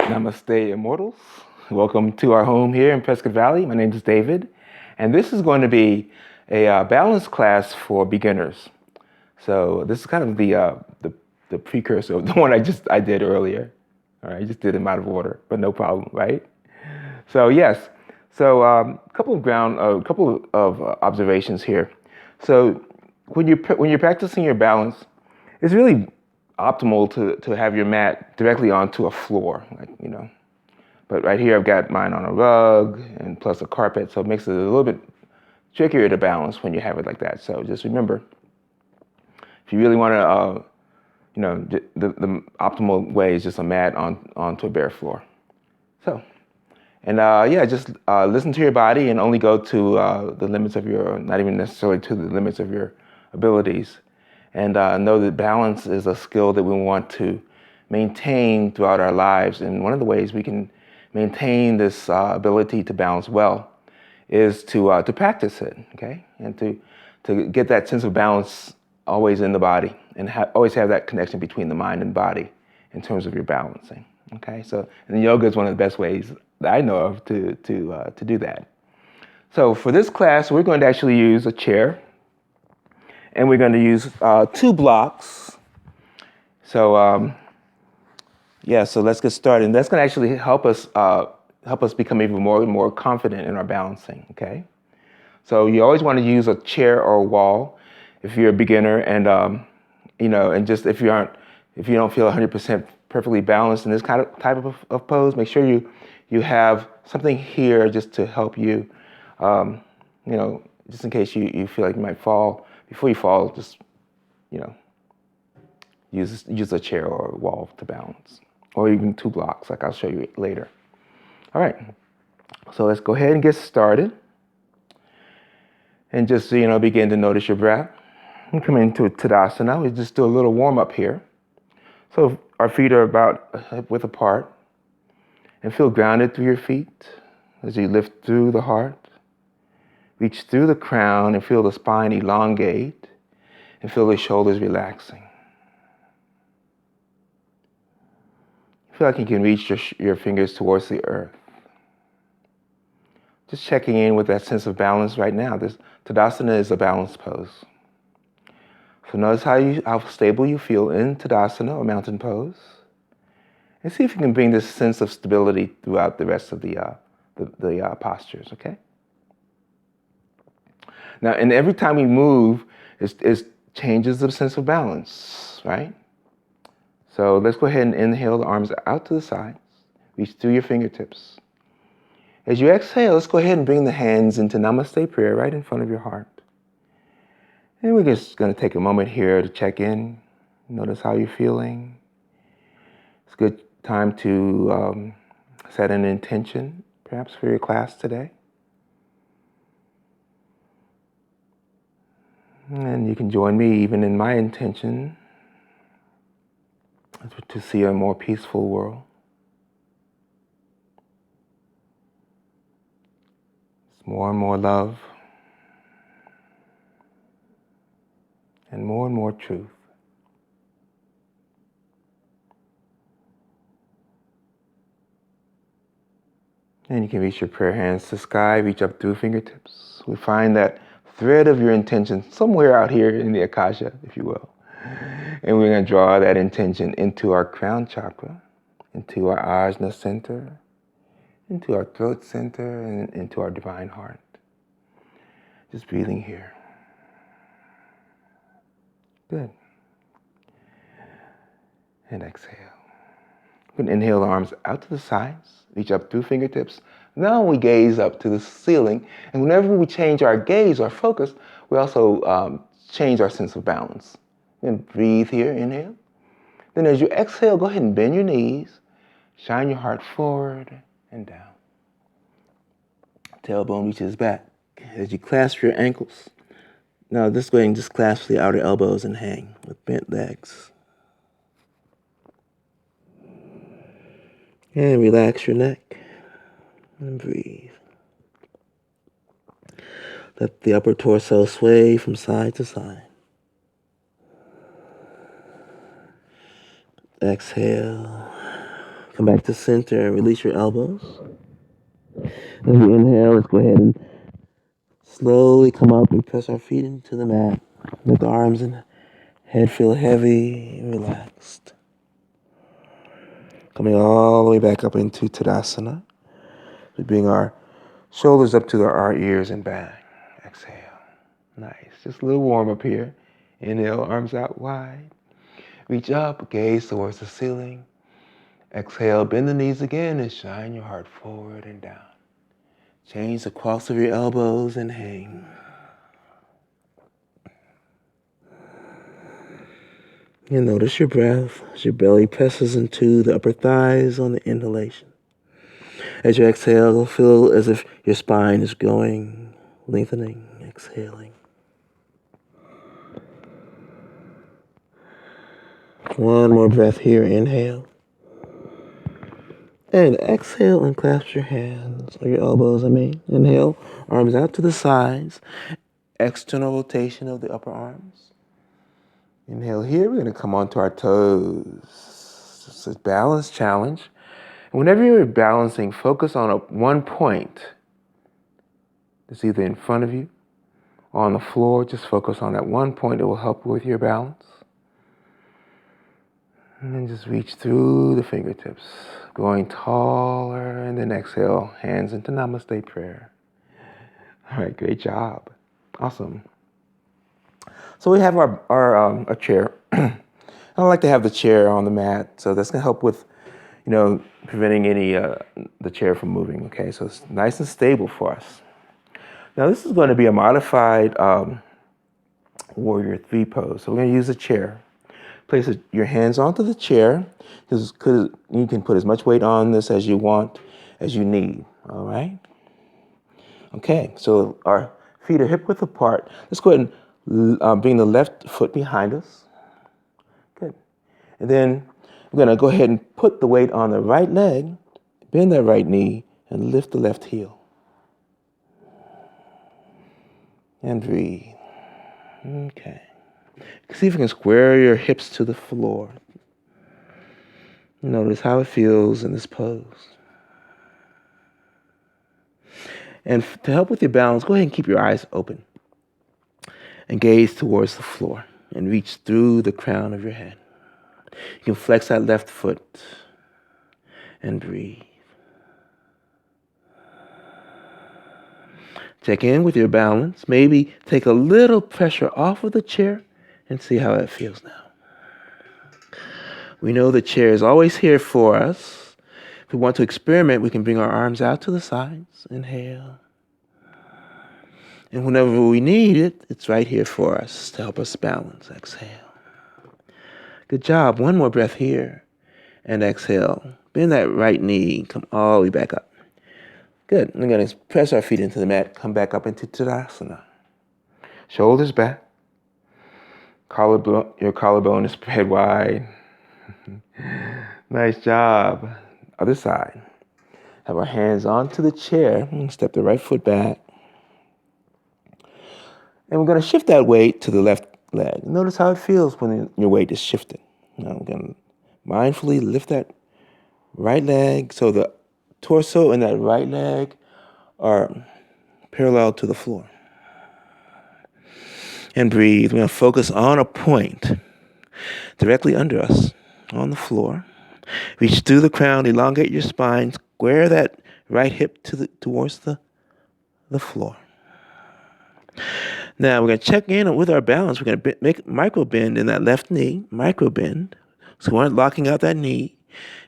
Namaste, immortals. Welcome to our home here in Prescott Valley. My name is David, and this is going to be a balance class for beginners. So this is kind of the precursor of the one I did earlier. All right, I just did them out of order, but no problem, right? So yes, so a couple of observations here. So when you're practicing your balance, it's really optimal to have your mat directly onto a floor, like. But right here, I've got mine on a rug and plus a carpet, so it makes it a little bit trickier to balance when you have it like that. So just remember, if you really want to, the optimal way is just a mat onto a bare floor. So, and just listen to your body and only go to the limits of not even necessarily to the limits of your abilities. And know that balance is a skill that we want to maintain throughout our lives. And one of the ways we can maintain this ability to balance well is to practice it, okay? And to get that sense of balance always in the body and always have that connection between the mind and body in terms of your balancing, okay? So, and yoga is one of the best ways that I know of to do that. So for this class, we're going to actually use a chair, and we're going to use 2 blocks. So so let's get started. And that's going to actually help us become even more and more confident in our balancing. Okay. So you always want to use a chair or a wall if you're a beginner, and and just if you don't feel 100% perfectly balanced in this kind of type of pose, make sure you have something here just to help you. Just in case you feel like you might fall. Before you fall, just use a chair or a wall to balance, or even 2 blocks, like I'll show you later. All right, so let's go ahead and get started, and just begin to notice your breath. And come into Tadasana. We just do a little warm up here. So our feet are about hip width apart, and feel grounded through your feet as you lift through the heart. Reach through the crown and feel the spine elongate and feel the shoulders relaxing. Feel like you can reach your fingers towards the earth. Just checking in with that sense of balance right now. This Tadasana is a balance pose. So notice how stable you feel in Tadasana or mountain pose. And see if you can bring this sense of stability throughout the rest of the postures, okay? Now, and every time we move, it changes the sense of balance, right? So let's go ahead and inhale the arms out to the sides. Reach through your fingertips. As you exhale, let's go ahead and bring the hands into Namaste prayer right in front of your heart. And we're just going to take a moment here to check in. Notice how you're feeling. It's a good time to set an intention, perhaps for your class today. And you can join me even in my intention to see a more peaceful world. It's more and more love and more truth. And you can reach your prayer hands to the sky, reach up through fingertips. We find that thread of your intention somewhere out here in the Akasha, if you will. And we're going to draw that intention into our crown chakra, into our Ajna center, into our throat center, and into our divine heart. Just breathing here. Good. And exhale. We can inhale the arms out to the sides, reach up through fingertips. Now we gaze up to the ceiling, and whenever we change our gaze or focus, we also change our sense of balance. And breathe here, inhale. Then as you exhale, go ahead and bend your knees, shine your heart forward and down. Tailbone reaches back as you clasp your ankles. Now just go ahead and just clasp the outer elbows and hang with bent legs. And relax your neck and breathe. Let the upper torso sway from side to side. Exhale. Come back to center and release your elbows. As we inhale, let's go ahead and slowly come up and press our feet into the mat. Let the arms and head feel heavy and relaxed. Coming all the way back up into Tadasana. We bring our shoulders up to our ears and back. Exhale. Nice. Just a little warm up here. Inhale, arms out wide. Reach up, gaze towards the ceiling. Exhale, bend the knees again and shine your heart forward and down. Change the cross of your elbows and hang. And notice your breath as your belly presses into the upper thighs on the inhalation. As you exhale, feel as if your spine is going, lengthening, exhaling. One more breath here, inhale. And exhale and clasp your hands, or your elbows, Inhale, arms out to the sides. External rotation of the upper arms. Inhale here, we're going to come onto our toes. It's a balance challenge. And whenever you're balancing, focus on one point. It's either in front of you or on the floor. Just focus on that one point. It will help you with your balance. And then just reach through the fingertips, going taller, and then exhale, hands into Namaste prayer. All right, great job. Awesome. So we have our chair. I don't like to have the chair on the mat, so that's going to help with, preventing the chair from moving, okay? So it's nice and stable for us. Now this is going to be a modified Warrior 3 pose. So we're going to use a chair. Place your hands onto the chair. You can put as much weight on this as you want, as you need, all right? Okay, so our feet are hip width apart. Let's go ahead and bring the left foot behind us. Good. And then we're going to go ahead and put the weight on the right leg, bend that right knee, and lift the left heel. And breathe. Okay. See if you can square your hips to the floor. Notice how it feels in this pose. And to help with your balance, go ahead and keep your eyes open. And gaze towards the floor and reach through the crown of your head. You can flex that left foot and breathe. Check in with your balance. Maybe take a little pressure off of the chair and see how it feels now. We know the chair is always here for us. If we want to experiment, we can bring our arms out to the sides. Inhale. And whenever we need it, it's right here for us to help us balance. Exhale. Good job. One more breath here. And exhale. Bend that right knee. Come all the way back up. Good. We're going to press our feet into the mat. Come back up into Tadasana. Shoulders back. Your collarbone is spread wide. Nice job. Other side. Have our hands onto the chair. Step the right foot back. And we're going to shift that weight to the left leg. Notice how it feels when your weight is shifted. Now we're going to mindfully lift that right leg so the torso and that right leg are parallel to the floor. And breathe. We're going to focus on a point directly under us on the floor. Reach through the crown, elongate your spine, square that right hip towards the floor. Now we're going to check in with our balance. We're going to make micro bend in that left knee, micro bend. So we aren't locking out that knee.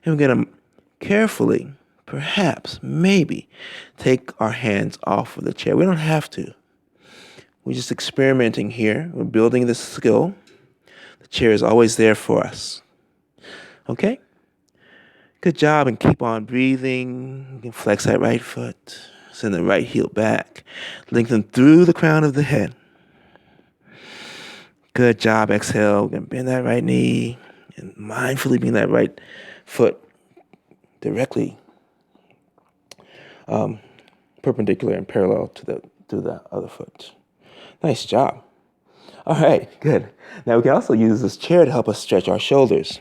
And we're going to carefully, perhaps, maybe, take our hands off of the chair. We don't have to. We're just experimenting here. We're building this skill. The chair is always there for us. Okay? Good job, and keep on breathing. You can flex that right foot. Send the right heel back. Lengthen through the crown of the head. Good job. Exhale. We're going to bend that right knee and mindfully bring that right foot directly perpendicular and parallel to the other foot. Nice job. All right, good. Now we can also use this chair to help us stretch our shoulders.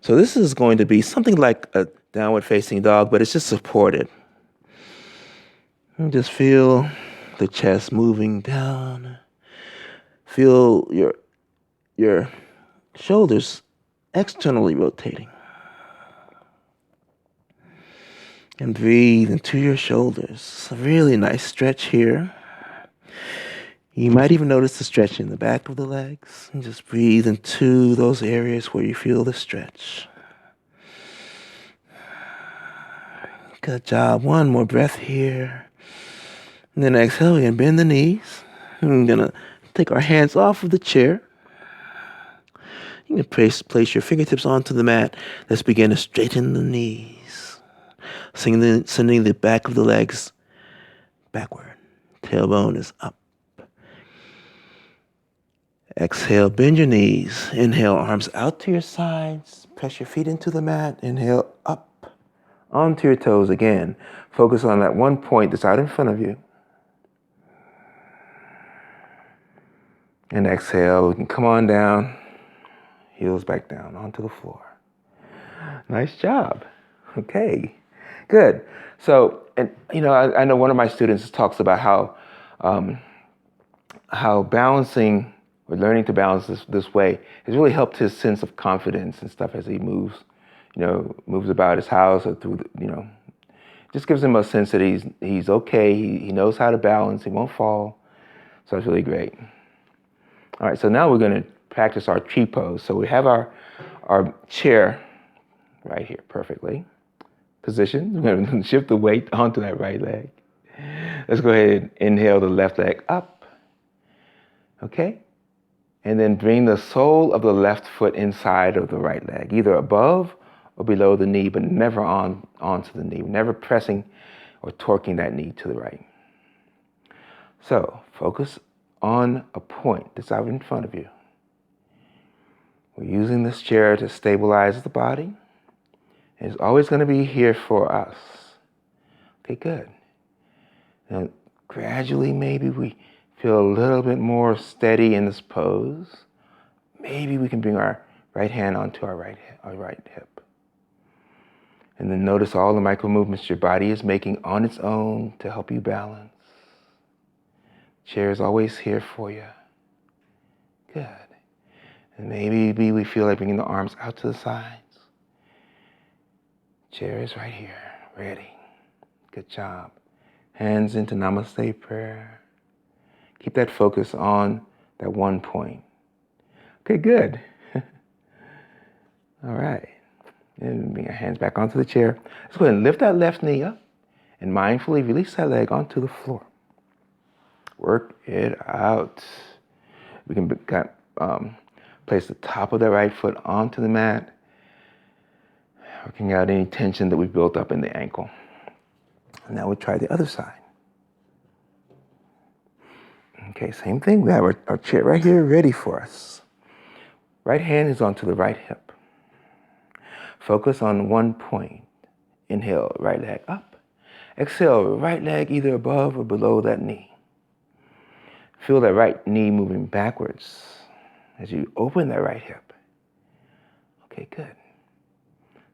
So this is going to be something like a downward facing dog, but it's just supported. And just feel the chest moving down. Feel your shoulders externally rotating. And breathe into your shoulders. A really nice stretch here. You might even notice the stretch in the back of the legs. And just breathe into those areas where you feel the stretch. Good job. One more breath here. And then exhale and bend the knees. I'm going to take our hands off of the chair. You can place your fingertips onto the mat. Let's begin to straighten the knees. Sending the back of the legs backward. Tailbone is up. Exhale, bend your knees. Inhale, arms out to your sides. Press your feet into the mat. Inhale, up. Onto your toes again. Focus on that one point that's out in front of you. And exhale, we can come on down. Heels back down onto the floor. Nice job. Okay, good. So, and I know one of my students talks about how balancing or learning to balance this way has really helped his sense of confidence and stuff as he moves about his house or through just gives him a sense that he's okay. He knows how to balance. He won't fall. So it's really great. All right, so now we're going to practice our tree pose. So we have our chair right here perfectly positioned. We're going to shift the weight onto that right leg. Let's go ahead and inhale the left leg up. Okay? And then bring the sole of the left foot inside of the right leg, either above or below the knee, but never onto the knee, never pressing or torquing that knee to the right. So focus on a point that's out in front of you. We're using this chair to stabilize the body. It's always going to be here for us. Okay, good. Now, gradually, maybe we feel a little bit more steady in this pose. Maybe we can bring our right hand onto our right hip. And then notice all the micro movements your body is making on its own to help you balance. Chair is always here for you. Good. And maybe we feel like bringing the arms out to the sides. Chair is right here, ready. Good job. Hands into Namaste prayer. Keep that focus on that one point. Okay, good. All right. And bring your hands back onto the chair. Let's go ahead and lift that left knee up and mindfully release that leg onto the floor. Work it out. We can place the top of the right foot onto the mat, working out any tension that we've built up in the ankle. And now we'll try the other side. Okay, same thing. We have our chair right here ready for us. Right hand is onto the right hip. Focus on one point. Inhale, right leg up. Exhale, right leg either above or below that knee. Feel that right knee moving backwards as you open that right hip. Okay, good.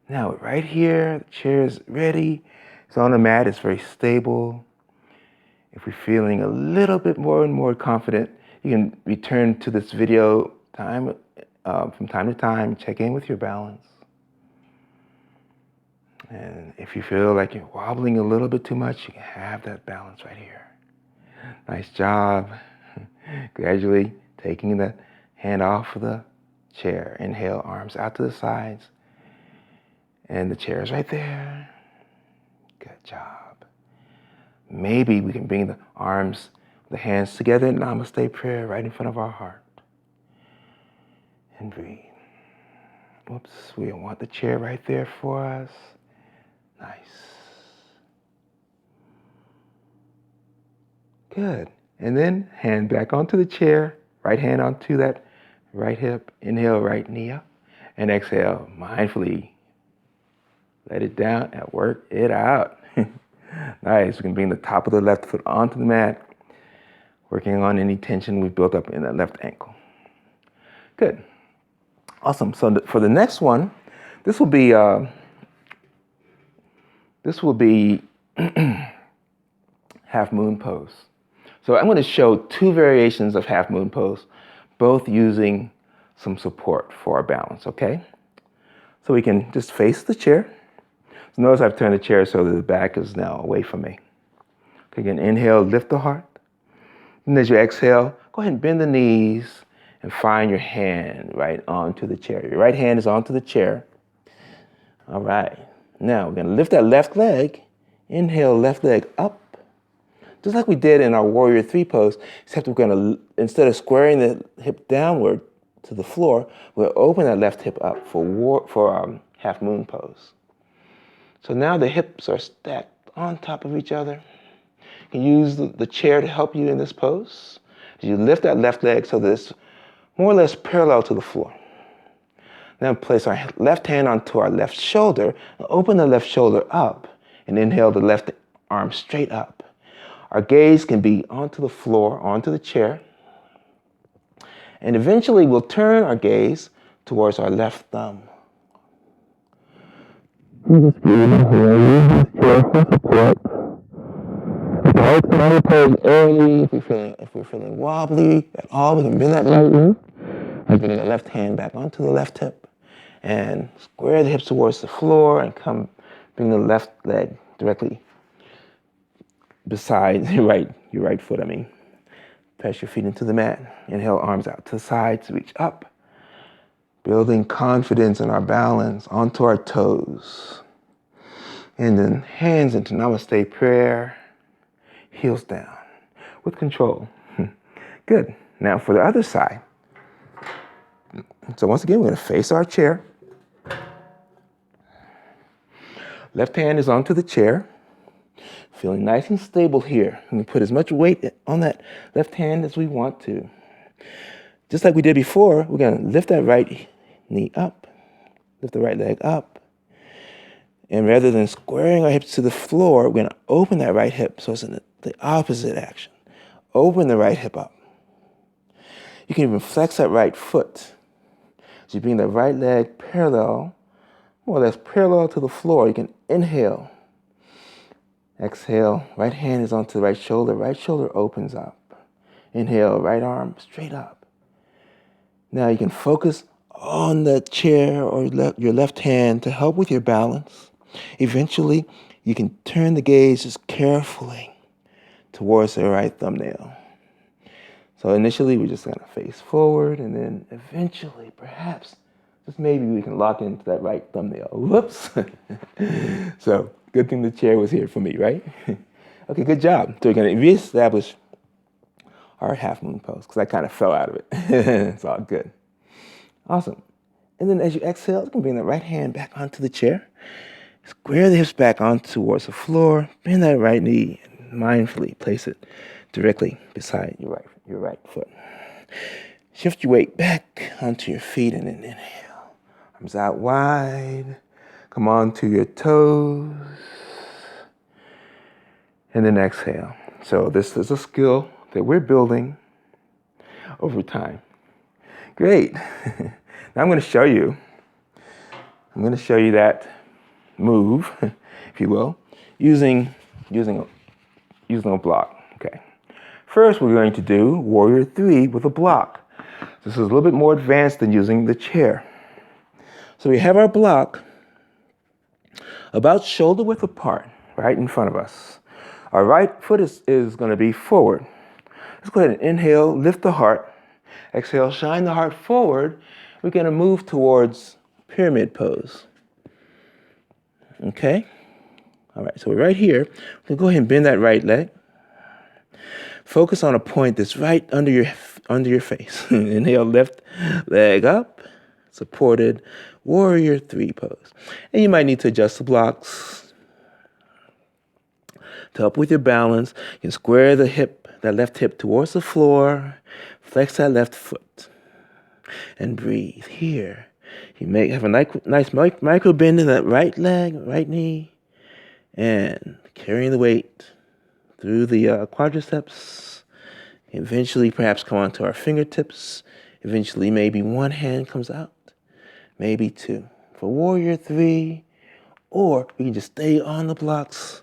Now, right here, the chair is ready. It's on the mat. It's very stable. If we're feeling a little bit more and more confident, you can return to this video from time to time, check in with your balance. And if you feel like you're wobbling a little bit too much, you can have that balance right here. Nice job. Gradually taking the hand off of the chair. Inhale, arms out to the sides. And the chair is right there. Good job. Maybe we can bring the arms, the hands together in Namaste prayer right in front of our heart. And breathe. Whoops, we don't want the chair right there for us. Nice. Good. And then hand back onto the chair, right hand onto that right hip. Inhale, right knee up. And exhale, mindfully. Let it down and work it out. Nice. We can bring the top of the left foot onto the mat, working on any tension we've built up in that left ankle. Good. Awesome. So for the next one, This will be half moon pose. So I'm going to show two variations of half moon pose, both using some support for our balance, okay? So we can just face the chair. So notice I've turned the chair so that the back is now away from me. Okay, again, inhale, lift the heart. And as you exhale, go ahead and bend the knees and find your hand right onto the chair. Your right hand is onto the chair. All right. Now we're going to lift that left leg. Inhale, left leg up. Just like we did in our Warrior 3 pose, except we're going to, instead of squaring the hip downward to the floor, we'll open that left hip up for half moon pose. So now the hips are stacked on top of each other. You can use the chair to help you in this pose. As you lift that left leg so that it's more or less parallel to the floor. Now place our left hand onto our left shoulder and open the left shoulder up and inhale the left arm straight up. Our gaze can be onto the floor, onto the chair. And eventually we'll turn our gaze towards our left thumb. Just breathe here. Use this chair for support. The heart can only pose early. If we're feeling wobbly at all, we can bend that right knee. Like bringing the left hand back onto the left hip and square the hips towards the floor and bring the left leg directly beside your right foot. Press your feet into the mat. Inhale, arms out to the sides, reach up. Building confidence in our balance onto our toes. And then hands into Namaste prayer. Heels down with control. Good. Now for the other side. So once again, we're going to face our chair. Left hand is onto the chair. Feeling nice and stable here. We can put as much weight on that left hand as we want to. Just like we did before, we're going to lift that right knee up, lift the right leg up. And rather than squaring our hips to the floor, we're going to open that right hip. So it's in the opposite action. Open the right hip up. You can even flex that right foot. So you bring the right leg parallel, more or less parallel to the floor. You can inhale. Exhale, right hand is onto the right shoulder opens up. Inhale, right arm straight up. Now you can focus on the chair or your left hand to help with your balance. Eventually, you can turn the gaze just carefully towards the right thumbnail. So initially, we're just going to face forward, and then eventually, perhaps, just maybe we can lock into that right thumbnail. Whoops. So good thing the chair was here for me, right? Okay, good job. So we're going to reestablish our half moon pose because I kind of fell out of it. It's all good. Awesome. And then as you exhale, you can bring the right hand back onto the chair. Square the hips back on towards the floor. Bend that right knee and mindfully place it directly beside your right foot. Shift your weight back onto your feet and then inhale. Arms out wide. Come on to your toes. And then exhale. So this is a skill that we're building over time. Great. Now I'm going to show you that move, if you will, using a block. Okay. First, we're going to do Warrior 3 with a block. This is a little bit more advanced than using the chair. So we have our block about shoulder width apart, right in front of us. Our right foot is going to be forward. Let's go ahead and inhale, lift the heart. Exhale, shine the heart forward. We're going to move towards pyramid pose. Okay? All right, so we're right here. We'll go ahead and bend that right leg. Focus on a point that's right under your face. Inhale, left leg up, supported Warrior 3 pose. And you might need to adjust the blocks to help with your balance. You can square that left hip towards the floor, flex that left foot, and breathe here. You may have a nice micro bend in that right leg, right knee, and carrying the weight through the quadriceps. Eventually, perhaps come onto our fingertips. Eventually, maybe one hand comes out, maybe two. for warrior 3, or we can just stay on the blocks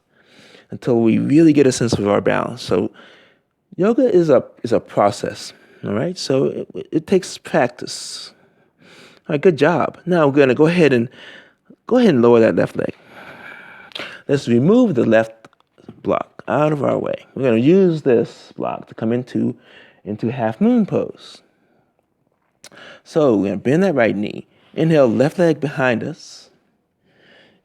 until we really get a sense of our balance. So yoga is a process, all right? So it takes practice. All right, good job. Now we're gonna go ahead and lower that left leg. Let's remove the left block out of our way. We're gonna use this block to come into half moon pose. So we're gonna bend that right knee. Inhale, left leg behind us.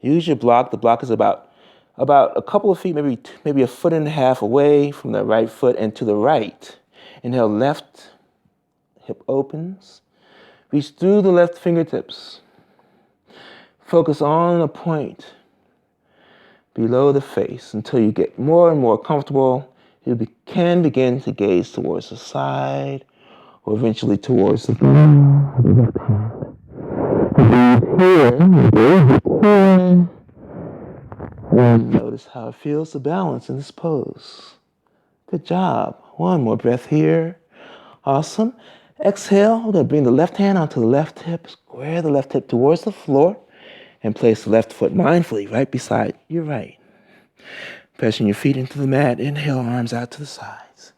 Use your block. The block is about a couple of feet, maybe a foot and a half away from the right foot and to the right. Inhale, left hip opens. Reach through the left fingertips. Focus on a point below the face until you get more and more comfortable. You can begin to gaze towards the side or eventually towards the left hand. And notice how it feels to balance in this pose. Good job. One more breath here. Awesome. Exhale. We're going to bring the left hand onto the left hip. Square the left hip towards the floor and place the left foot mindfully right beside your right. Pressing your feet into the mat. Inhale, arms out to the sides.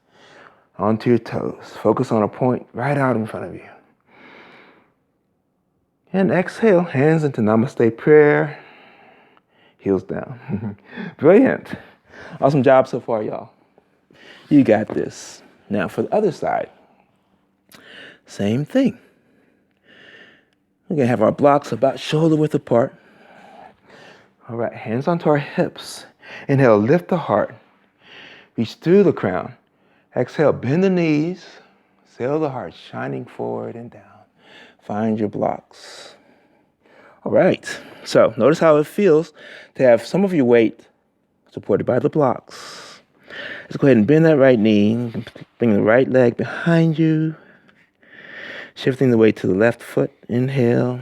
Onto your toes. Focus on a point right out in front of you. And exhale, hands into Namaste prayer. Heels down. Brilliant. Awesome job so far, y'all. You got this. Now for the other side. Same thing. We're going to have our blocks about shoulder width apart. All right, hands onto our hips. Inhale, lift the heart. Reach through the crown. Exhale, bend the knees. Sail the heart, shining forward and down. Find your blocks. All right, so notice how it feels to have some of your weight supported by the blocks. Let's go ahead and bend that right knee. Bring the right leg behind you. Shifting the weight to the left foot. Inhale.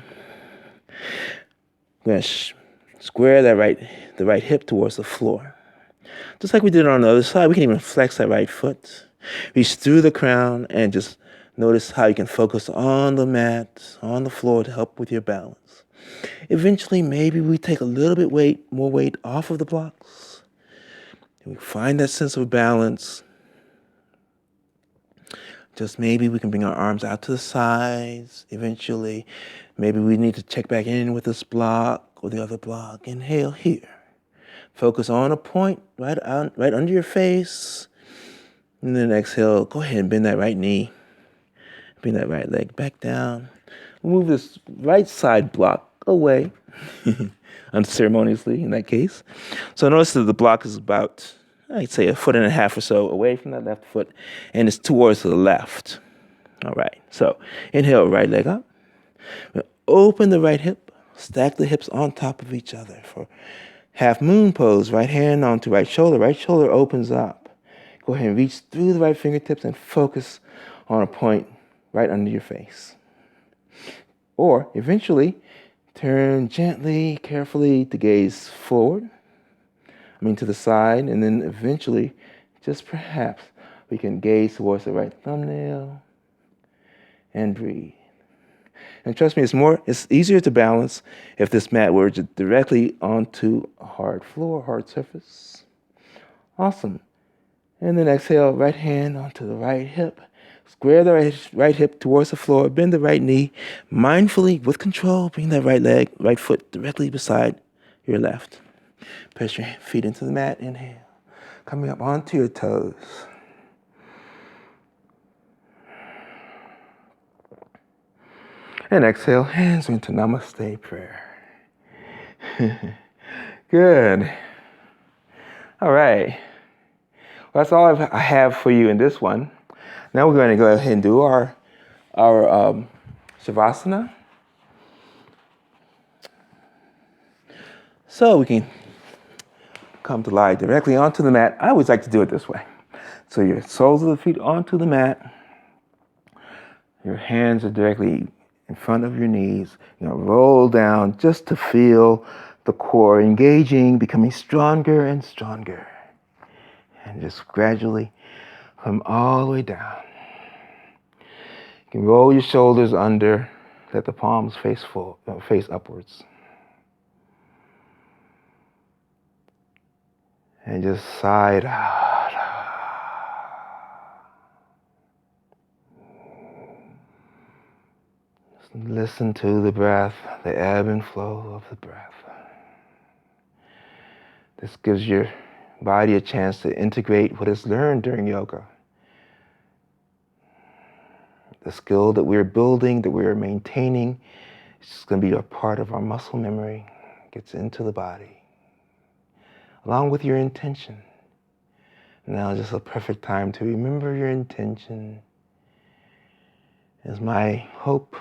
We're going to square the right hip towards the floor. Just like we did on the other side, we can even flex that right foot. Reach through the crown and just notice how you can focus on the mat, on the floor to help with your balance. Eventually, maybe we take a little bit more weight off of the blocks. And we find that sense of balance. Just maybe we can bring our arms out to the sides. Eventually, maybe we need to check back in with this block or the other block. Inhale here. Focus on a point right under your face. And then exhale, go ahead and bend that right knee. Bring that right leg back down. Move this right side block away, unceremoniously in that case. So notice that the block is about, I'd say, a foot and a half or so away from that left foot, and it's towards the left. All right, so inhale, right leg up. Open the right hip, stack the hips on top of each other for half moon pose. Right hand onto right shoulder opens up. Go ahead and reach through the right fingertips and focus on a point right under your face. Or eventually, turn gently, carefully to gaze forward. To the side, and then eventually, just perhaps, we can gaze towards the right thumbnail and breathe. And trust me, it's easier to balance if this mat were directly onto a hard floor, hard surface. Awesome. And then exhale, right hand onto the right hip. Square the right hip towards the floor. Bend the right knee. Mindfully, with control, bring that right foot directly beside your left. Press your feet into the mat. Inhale. Coming up onto your toes. And exhale, hands into Namaste prayer. Good. All right. Well, that's all I have for you in this one. Now we're going to go ahead and do our Shavasana. So we can come to lie directly onto the mat. I always like to do it this way. So your soles of the feet onto the mat. Your hands are directly in front of your knees. Roll down just to feel the core engaging, becoming stronger and stronger. And just gradually come all the way down. You can roll your shoulders under let the palms face upwards. And just sigh it out. Just listen to the breath, the ebb and flow of the breath. This gives your body a chance to integrate what it's learned during yoga. The skill that we're building, that we're maintaining, it's just going to be a part of our muscle memory. It gets into the body, along with your intention. Now is just a perfect time to remember your intention. It's my hope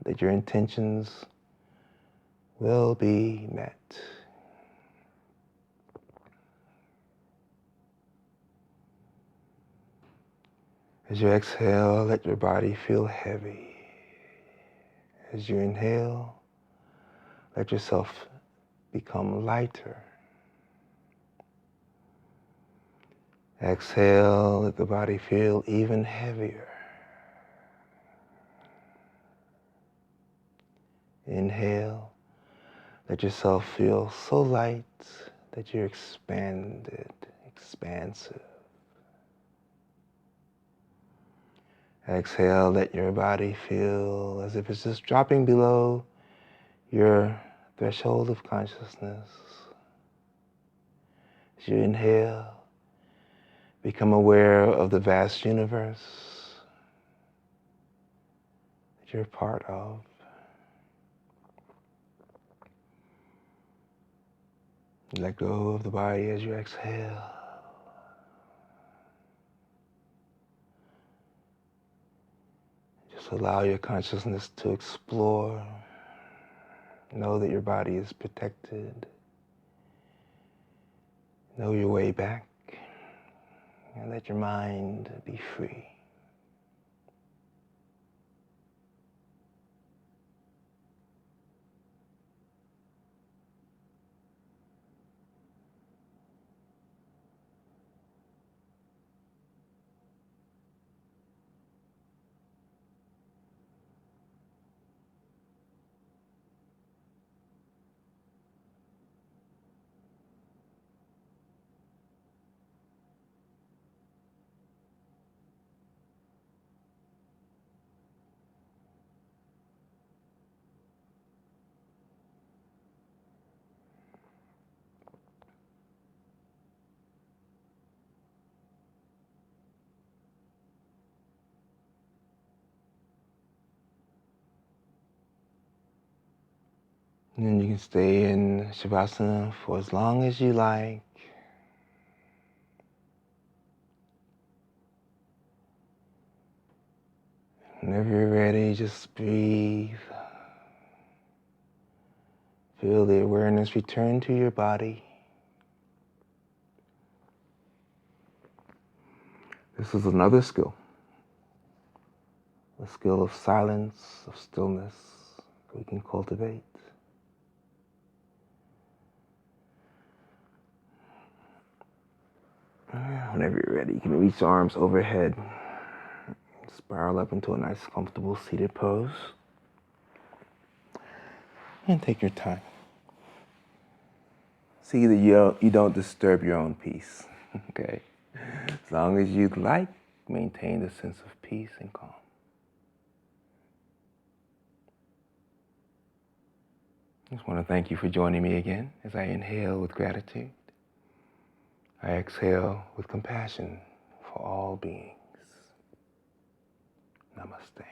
that your intentions will be met. As you exhale, let your body feel heavy. As you inhale, let yourself become lighter. Exhale, let the body feel even heavier. Inhale, let yourself feel so light that you're expanded, expansive. Exhale, let your body feel as if it's just dropping below your threshold of consciousness. As you inhale, become aware of the vast universe that you're part of. Let go of the body as you exhale. Just allow your consciousness to explore. Know that your body is protected. Know your way back. And let your mind be free. And then you can stay in Shavasana for as long as you like. Whenever you're ready, just breathe. Feel the awareness return to your body. This is another skill. A skill of silence, of stillness that we can cultivate. Whenever you're ready, you can reach arms overhead. Spiral up into a nice, comfortable seated pose. And take your time. See that you don't disturb your own peace. Okay? As long as you'd like, maintain the sense of peace and calm. I just want to thank you for joining me again as I inhale with gratitude. I exhale with compassion for all beings. Namaste.